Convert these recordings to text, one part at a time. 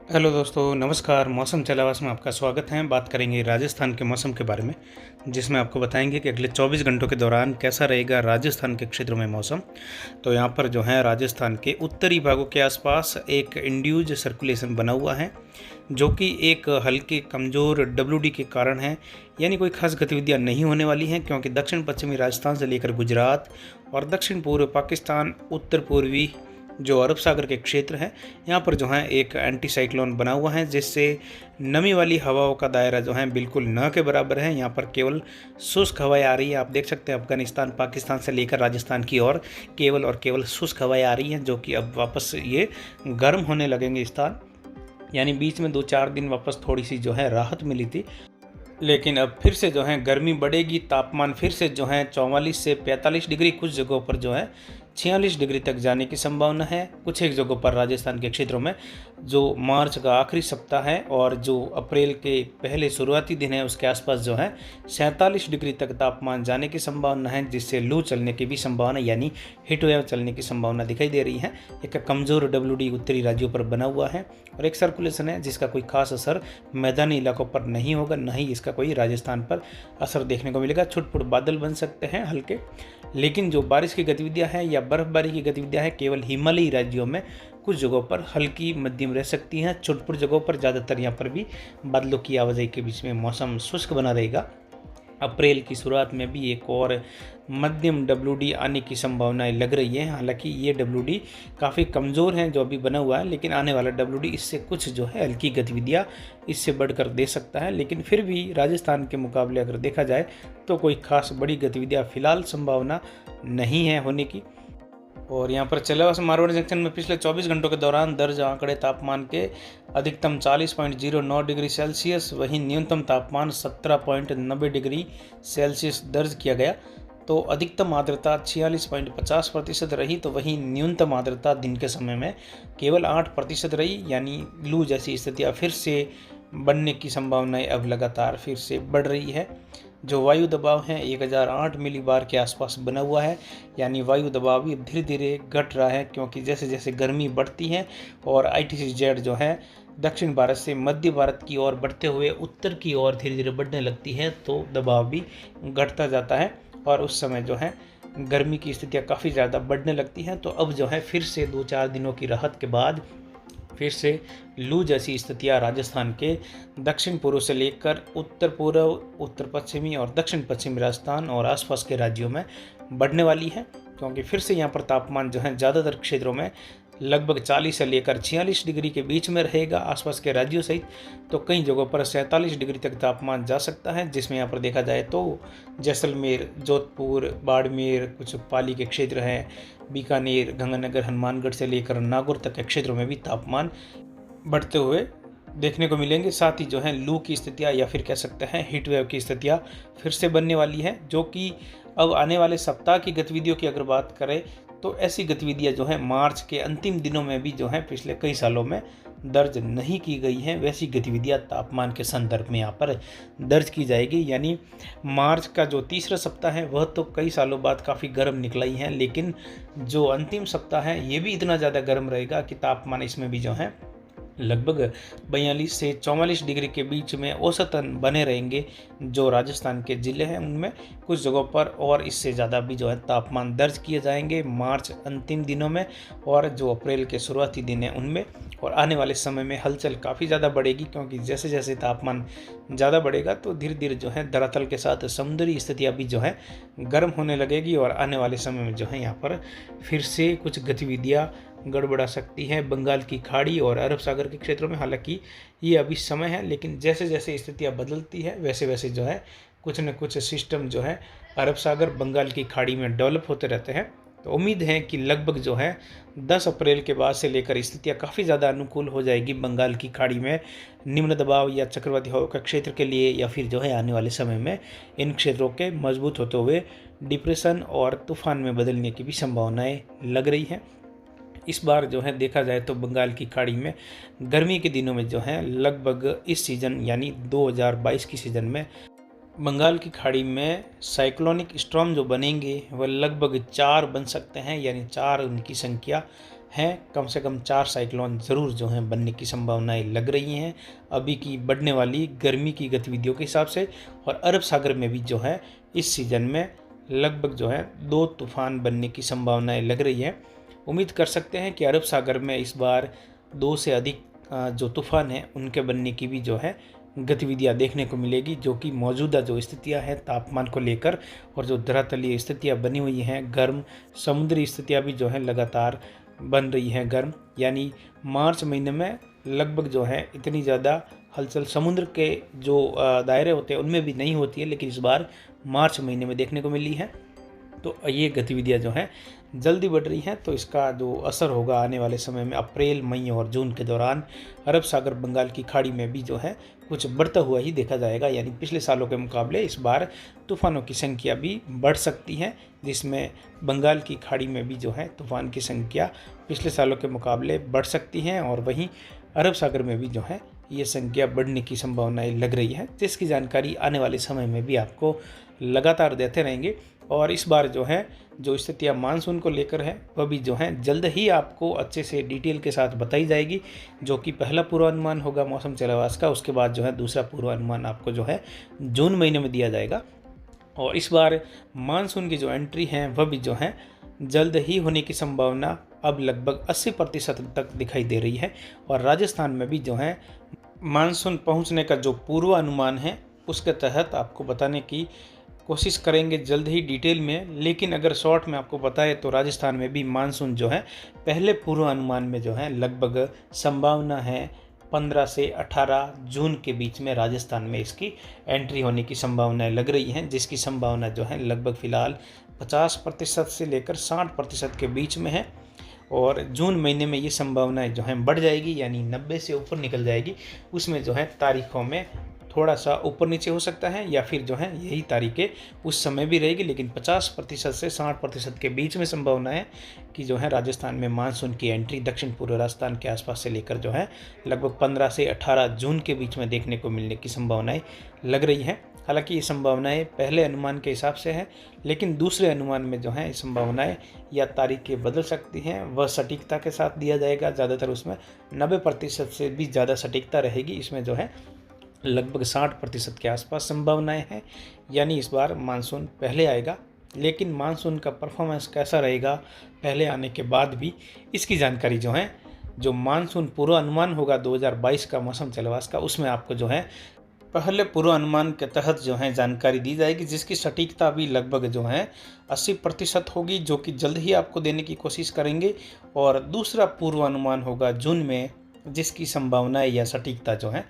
Hello दोस्तों, नमस्कार। मौसम चलावास में आपका स्वागत है। बात करेंगे राजस्थान के मौसम के बारे में, जिसमें आपको बताएंगे कि अगले 24 घंटों के दौरान कैसा रहेगा राजस्थान के क्षेत्रों में मौसम। तो यहाँ पर जो है राजस्थान के उत्तरी भागों के आसपास एक इंड्यूज सर्कुलेशन बना हुआ है, जो कि एक हल्के कमज़ोर डब्ल्यूडी के कारण है। यानी कोई खास गतिविधियाँ नहीं होने वाली हैं, क्योंकि दक्षिण पश्चिमी राजस्थान से लेकर गुजरात और दक्षिण पूर्व पाकिस्तान, उत्तर पूर्वी जो अरब सागर के क्षेत्र हैं, यहाँ पर जो है एक एंटी साइक्लोन बना हुआ है, जिससे नमी वाली हवाओं का दायरा जो है बिल्कुल न के बराबर है। यहाँ पर केवल शुष्क हवाएं आ रही है। आप देख सकते हैं अफगानिस्तान, पाकिस्तान से लेकर राजस्थान की ओर केवल और केवल शुष्क हवाएं आ रही हैं, जो कि अब वापस ये गर्म होने लगेंगे इस स्थान। यानी बीच में 2-4 दिन वापस थोड़ी सी जो है राहत मिली थी, लेकिन अब फिर से जो है गर्मी बढ़ेगी। तापमान फिर से जो है 44 से 45 डिग्री, कुछ जगहों पर जो है 46 डिग्री तक जाने की संभावना है। कुछ एक जगहों पर राजस्थान के क्षेत्रों में जो मार्च का आखिरी सप्ताह है और जो अप्रैल के पहले शुरुआती दिन है, उसके आसपास जो है 47 डिग्री तक तापमान जाने की संभावना है, जिससे लू चलने की भी संभावना यानी हीट वेव चलने की संभावना दिखाई दे रही है। एक कमज़ोर डब्ल्यूडी उत्तरी राज्यों पर बना हुआ है और एक सर्कुलेशन है, जिसका कोई खास असर मैदानी इलाकों पर नहीं होगा, न ही इसका कोई राजस्थान पर असर देखने को मिलेगा। छुटपुट बादल बन सकते हैं हल्के, लेकिन जो बारिश की गतिविधियां हैं या बर्फबारी की गतिविधियां हैं, केवल हिमालयी राज्यों में कुछ जगहों पर हल्की मध्यम रह सकती हैं। छुटपुट जगहों पर ज़्यादातर यहाँ पर भी बादलों की आवाजाही के बीच में मौसम शुष्क बना रहेगा। अप्रैल की शुरुआत में भी एक और मध्यम डब्ल्यूडी आने की संभावनाएं लग रही है। हालांकि ये डब्ल्यूडी काफ़ी कमज़ोर है जो अभी बना हुआ है, लेकिन आने वाला डब्ल्यूडी इससे कुछ जो है हल्की गतिविधियां इससे बढ़कर दे सकता है। लेकिन फिर भी राजस्थान के मुकाबले अगर देखा जाए तो कोई खास बड़ी गतिविधियां फिलहाल संभावना नहीं है होने की। और यहाँ पर चलेवा से मारवाड़ जंक्शन में पिछले 24 घंटों के दौरान दर्ज आंकड़े तापमान के अधिकतम 40.09 डिग्री सेल्सियस, वहीं न्यूनतम तापमान 17.90 डिग्री सेल्सियस दर्ज किया गया। तो अधिकतम आर्द्रता 46.50% रही, तो वहीं न्यूनतम आर्द्रता दिन के समय में केवल 8% रही। यानी लू जैसी स्थितियाँ फिर से बनने की संभावनाएं अब लगातार फिर से बढ़ रही है। जो वायु दबाव है 1008 मिलीबार के आसपास बना हुआ है। यानी वायु दबाव भी धीरे धीरे घट रहा है, क्योंकि जैसे जैसे गर्मी बढ़ती है और ITC-Z जो है दक्षिण भारत से मध्य भारत की ओर बढ़ते हुए उत्तर की ओर धीरे धीरे बढ़ने लगती है, तो दबाव भी घटता जाता है और उस समय जो है गर्मी की स्थितियाँ काफ़ी ज़्यादा बढ़ने लगती हैं। तो अब जो है फिर से 2-4 दिनों की राहत के बाद फिर से लू जैसी स्थितियाँ राजस्थान के दक्षिण पूर्व से लेकर उत्तर पूर्व, उत्तर पश्चिमी और दक्षिण पश्चिमी राजस्थान और आसपास के राज्यों में बढ़ने वाली है, क्योंकि फिर से यहाँ पर तापमान जो है ज़्यादातर क्षेत्रों में लगभग 40 से लेकर 46 डिग्री के बीच में रहेगा आसपास के राज्यों सहित। तो कई जगहों पर 47 डिग्री तक तापमान जा सकता है, जिसमें यहाँ पर देखा जाए तो जैसलमेर, जोधपुर, बाड़मेर, कुछ पाली के क्षेत्र हैं, बीकानेर, गंगानगर, हनुमानगढ़ से लेकर नागौर तक के क्षेत्रों में भी तापमान बढ़ते हुए देखने को मिलेंगे। साथ ही जो है लू की स्थितियाँ या फिर कह सकते हैं हीट वेव की स्थितियाँ फिर से बनने वाली है, जो कि अब आने वाले सप्ताह की गतिविधियों की अगर बात करें तो ऐसी गतिविधियां जो है मार्च के अंतिम दिनों में भी जो है पिछले कई सालों में दर्ज नहीं की गई हैं, वैसी गतिविधियां तापमान के संदर्भ में यहाँ पर दर्ज की जाएगी। यानी मार्च का जो तीसरा सप्ताह है वह तो कई सालों बाद काफ़ी गर्म निकला ही है, लेकिन जो अंतिम सप्ताह है ये भी इतना ज़्यादा गर्म रहेगा कि तापमान इसमें भी जो है लगभग 42 से 44 डिग्री के बीच में औसतन बने रहेंगे। जो राजस्थान के ज़िले हैं उनमें कुछ जगहों पर और इससे ज़्यादा भी जो है तापमान दर्ज किए जाएंगे मार्च अंतिम दिनों में और जो अप्रैल के शुरुआती दिन हैं उनमें। और आने वाले समय में हलचल काफ़ी ज़्यादा बढ़ेगी, क्योंकि जैसे जैसे तापमान ज़्यादा बढ़ेगा तो धीरे धीरे जो है धरातल के साथ समुद्री स्थितियाँ भी जो है गर्म होने लगेगी और आने वाले समय में जो है यहाँ पर फिर से कुछ गतिविधियाँ गड़बड़ा सकती है बंगाल की खाड़ी और अरब सागर के क्षेत्रों में। हालांकि ये अभी समय है, लेकिन जैसे जैसे स्थितियाँ बदलती है वैसे वैसे जो है कुछ न कुछ सिस्टम जो है अरब सागर, बंगाल की खाड़ी में डेवलप होते रहते हैं। तो उम्मीद है कि लगभग जो है 10 अप्रैल के बाद से लेकर स्थितियाँ काफ़ी ज़्यादा अनुकूल हो जाएगी बंगाल की खाड़ी में निम्न दबाव या चक्रवाती हवा का क्षेत्र के लिए, या फिर जो है आने वाले समय में इन क्षेत्रों के मजबूत होते हुए डिप्रेशन और तूफान में बदलने की भी संभावनाएं लग रही हैं। इस बार जो है देखा जाए तो बंगाल की खाड़ी में गर्मी के दिनों में जो है लगभग इस सीज़न यानी 2022 की सीज़न में बंगाल की खाड़ी में साइक्लोनिक स्टॉर्म जो बनेंगे वह लगभग 4 बन सकते हैं, यानी 4 उनकी संख्या हैं, कम से कम 4 साइक्लोन ज़रूर जो हैं बनने की संभावनाएं लग रही हैं अभी की बढ़ने वाली गर्मी की गतिविधियों के हिसाब से। और अरब सागर में भी जो है इस सीज़न में लगभग जो है 2 तूफ़ान बनने की संभावनाएं लग रही हैं। उम्मीद कर सकते हैं कि अरब सागर में इस बार 2 से अधिक जो तूफ़ान हैं उनके बनने की भी जो है गतिविधियां देखने को मिलेगी, जो कि मौजूदा जो स्थितियां हैं तापमान को लेकर और जो धरातलीय स्थितियां बनी हुई हैं, गर्म समुद्री स्थितियां भी जो हैं लगातार बन रही हैं गर्म। यानी मार्च महीने में लगभग जो है इतनी ज़्यादा हलचल समुद्र के जो दायरे होते हैं उनमें भी नहीं होती है, लेकिन इस बार मार्च महीने में देखने को मिली है। तो ये गतिविधियां जो हैं जल्दी बढ़ रही हैं, तो इसका जो असर होगा आने वाले समय में अप्रैल, मई और जून के दौरान अरब सागर बंगाल की खाड़ी में भी जो है कुछ बढ़ता हुआ ही देखा जाएगा। यानी पिछले सालों के मुकाबले इस बार तूफ़ानों की संख्या भी बढ़ सकती है, जिसमें बंगाल की खाड़ी में भी जो है तूफ़ान की संख्या पिछले सालों के मुकाबले बढ़ सकती हैं और वहीं अरब सागर में भी जो है ये संख्या बढ़ने की संभावनाएं लग रही है, जिसकी जानकारी आने वाले समय में भी आपको लगातार देते रहेंगे। और इस बार जो है जो स्थितियाँ मानसून को लेकर है वह भी जो है जल्द ही आपको अच्छे से डिटेल के साथ बताई जाएगी, जो कि पहला पूर्वानुमान होगा मौसम चलावास का। उसके बाद जो है दूसरा पूर्वानुमान आपको जो है जून महीने में दिया जाएगा। और इस बार मानसून की जो एंट्री है वह भी जो है जल्द ही होने की संभावना अब लगभग 80% तक दिखाई दे रही है। और राजस्थान में भी जो है मानसून पहुंचने का जो पूर्वानुमान है उसके तहत आपको बताने की कोशिश करेंगे जल्द ही डिटेल में। लेकिन अगर शॉर्ट में आपको बताए तो राजस्थान में भी मानसून जो है पहले पूर्वानुमान में जो है लगभग संभावना है 15 से 18 जून के बीच में राजस्थान में इसकी एंट्री होने की संभावनाएं लग रही हैं, जिसकी संभावना जो है लगभग फ़िलहाल 50% से लेकर 60% के बीच में है। और जून महीने में ये संभावनाएं जो हैं बढ़ जाएगी, यानी 90 से ऊपर निकल जाएगी। उसमें जो है तारीखों में थोड़ा सा ऊपर नीचे हो सकता है या फिर जो है यही तारीखें उस समय भी रहेगी, लेकिन 50% से 60% के बीच में संभावना है कि जो है राजस्थान में मानसून की एंट्री दक्षिण पूर्व राजस्थान के आसपास से लेकर जो है लगभग 15 से 18 जून के बीच में देखने को मिलने की संभावनाएं लग रही हैं। हालांकि ये संभावनाएं पहले अनुमान के हिसाब से है, लेकिन दूसरे अनुमान में जो है संभावनाएं या तारीखें बदल सकती हैं। वह सटीकता के साथ दिया जाएगा, ज़्यादातर उसमें 90% से भी ज़्यादा सटीकता रहेगी। इसमें जो है लगभग 60% के आसपास संभावनाएं हैं। यानी इस बार मानसून पहले आएगा, लेकिन मानसून का परफॉर्मेंस कैसा रहेगा पहले आने के बाद भी, इसकी जानकारी जो है जो मानसून पूर्वानुमान होगा 2022 का मौसम चलवास का, उसमें आपको जो है पहले पूर्वानुमान के तहत जो है जानकारी दी जाएगी, जिसकी सटीकता भी लगभग जो है 80% होगी, जो कि जल्द ही आपको देने की कोशिश करेंगे। और दूसरा पूर्वानुमान होगा जून में, जिसकी संभावनाएं या सटीकता जो है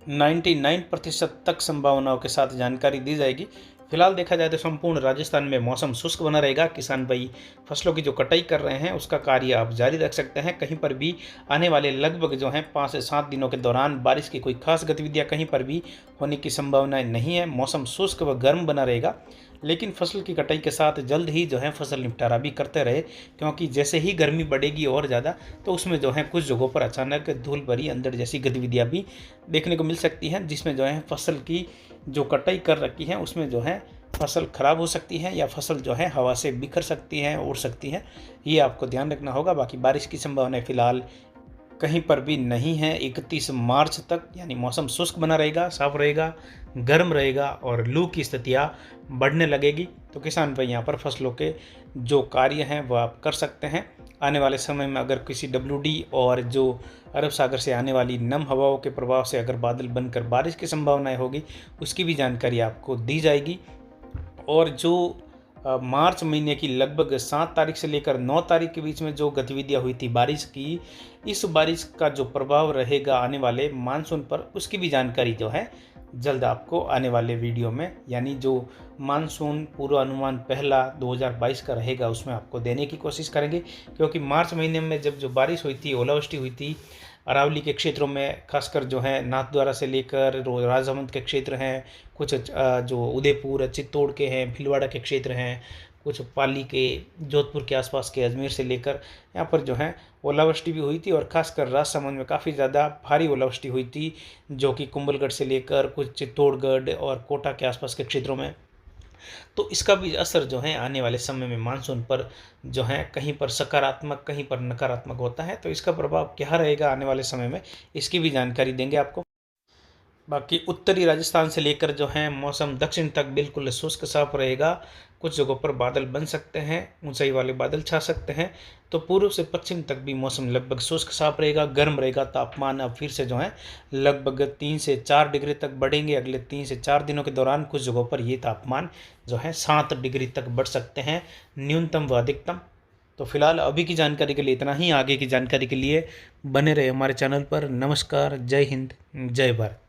99% तक संभावनाओं के साथ जानकारी दी जाएगी। फिलहाल देखा जाए तो संपूर्ण राजस्थान में मौसम शुष्क बना रहेगा। किसान भाई फसलों की जो कटाई कर रहे हैं उसका कार्य आप जारी रख सकते हैं। कहीं पर भी आने वाले लगभग जो है 5 से 7 दिनों के दौरान बारिश की कोई खास गतिविधियां कहीं पर भी होने की संभावनाएं नहीं है। मौसम शुष्क व गर्म बना रहेगा, लेकिन फसल की कटाई के साथ जल्द ही जो है फसल निपटारा भी करते रहे, क्योंकि जैसे ही गर्मी बढ़ेगी और ज़्यादा तो उसमें जो है कुछ जगहों पर अचानक धूल भरी अंधड़ जैसी गतिविधियां भी देखने को मिल सकती हैं, जिसमें जो है फसल की जो कटाई कर रखी है उसमें जो है फसल खराब हो सकती है या फसल जो है हवा से बिखर सकती है, उड़ सकती है। ये आपको ध्यान रखना होगा। बाकी बारिश की संभावना फिलहाल कहीं पर भी नहीं है 31 मार्च तक। यानी मौसम शुष्क बना रहेगा, साफ रहेगा, गर्म रहेगा और लू की स्थितियाँ बढ़ने लगेगी। तो किसान भाई यहाँ पर फसलों के जो कार्य हैं वह आप कर सकते हैं। आने वाले समय में अगर किसी WD और जो अरब सागर से आने वाली नम हवाओं के प्रभाव से अगर बादल बनकर बारिश की संभावनाएं होगी, उसकी भी जानकारी आपको दी जाएगी। और जो मार्च महीने की लगभग 7 तारीख से लेकर 9 तारीख के बीच में जो गतिविधियां हुई थी बारिश की, इस बारिश का जो प्रभाव रहेगा आने वाले मानसून पर, उसकी भी जानकारी जो है जल्द आपको आने वाले वीडियो में, यानी जो मानसून पूर्वानुमान पहला 2022 का रहेगा उसमें आपको देने की कोशिश करेंगे। क्योंकि मार्च महीने में जब जो बारिश हुई थी, ओलावृष्टि हुई थी अरावली के क्षेत्रों में, खासकर जो है नाथद्वारा से लेकर राजहमंद के क्षेत्र हैं, कुछ जो उदयपुर चित्तौड़ के हैं, भीलवाड़ा के क्षेत्र हैं, कुछ पाली के, जोधपुर के आसपास के, अजमेर से लेकर यहाँ पर जो है ओलावृष्टि भी हुई थी। और खासकर राजसमंद में काफ़ी ज़्यादा भारी ओलावृष्टि हुई थी, जो कि कुंभलगढ़ से लेकर कुछ चित्तौड़गढ़ और कोटा के आसपास के क्षेत्रों में तो इसका भी असर जो है आने वाले समय में मानसून पर जो है कहीं पर सकारात्मक, कहीं पर नकारात्मक होता है। तो इसका प्रभाव क्या रहेगा आने वाले समय में, इसकी भी जानकारी देंगे आपको। बाकी उत्तरी राजस्थान से लेकर जो है मौसम दक्षिण तक बिल्कुल शुष्क साफ रहेगा। कुछ जगहों पर बादल बन सकते हैं, ऊंचाई वाले बादल छा सकते हैं। तो पूर्व से पश्चिम तक भी मौसम लगभग शुष्क साफ रहेगा, गर्म रहेगा। तापमान अब फिर से जो है लगभग 3 से 4 डिग्री तक बढ़ेंगे। अगले 3 से 4 दिनों के दौरान कुछ जगहों पर ये तापमान जो है 7 डिग्री तक बढ़ सकते हैं, न्यूनतम व अधिकतम। तो फिलहाल अभी की जानकारी के लिए इतना ही। आगे की जानकारी के लिए बने रहे हमारे चैनल पर। नमस्कार, जय हिंद, जय भारत।